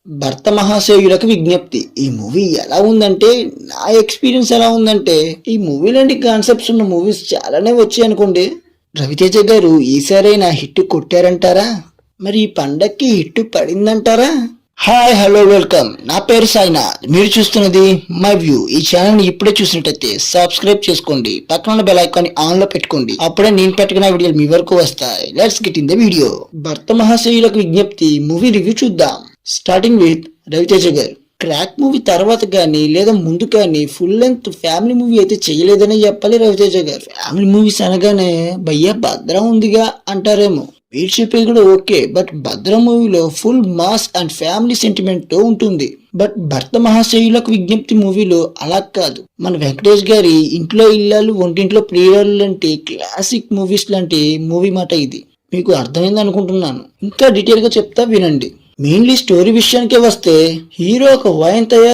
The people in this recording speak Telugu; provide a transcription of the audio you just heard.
భర్త మహాశయులకు విజ్ఞప్తి. ఈ మూవీ ఎలా ఉందంటే, నా ఎక్స్పీరియన్స్ ఎలా ఉందంటే, ఈ మూవీ లాంటి కాన్సెప్ట్స్ ఉన్న మూవీస్ చాలానే వచ్చాయి అనుకోండి. రవితేజ గారు ఈసారైనా హిట్ కొట్టారంటారా? మరి ఈ పండక్కి హిట్ పడిందంటారా? హాయ్ హలో వెల్కమ్, నా పేరు సాయినాథ్. మీరు చూస్తున్నది మై వ్యూ. ఈ ఛానల్ ని ఇప్పుడే చూసినట్టయితే సబ్స్క్రైబ్ చేసుకోండి, పక్కన ఉన్న బెల్ ఐకాన్ ఆన్ లో పెట్టుకోండి. అప్పుడే నేను పెట్టిన వీడియోలు మీ వరకు వస్తాయి. Let's get in the video. భర్త మహాశయులకు విజ్ఞప్తి మూవీ రివ్యూ చూద్దాం. స్టార్టింగ్ విత్ రవితేజ గారు. క్రాక్ మూవీ తర్వాత కానీ లేదా ముందు కానీ ఫుల్ లెంత్ ఫ్యామిలీ మూవీ అయితే చేయలేదని చెప్పాలి రవితేజ గారు. ఫ్యామిలీ మూవీస్ అనగానే భయ్యా భద్రం ఉందిగా అంటారేమో. మీరు చెప్పేది కూడా ఓకే, బట్ భద్రం మూవీలో full mass and family sentiment తో ఉంటుంది. బట్ భర్త మహాశయులకు విజ్ఞప్తి మూవీలో అలా కాదు. మన వెంకటేష్ గారి ఇంట్లో ఇల్లాలు ఒంటింట్లో ప్రియురాలు లాంటి క్లాసిక్ మూవీస్ లాంటి మూవీ మాట ఇది. మీకు అర్థమైంది అనుకుంటున్నాను. ఇంకా డీటెయిల్ గా చెప్తా వినండి. మెయిన్లీ స్టోరీ విషయానికే వస్తే, హీరో ఒక వైన్ తయారు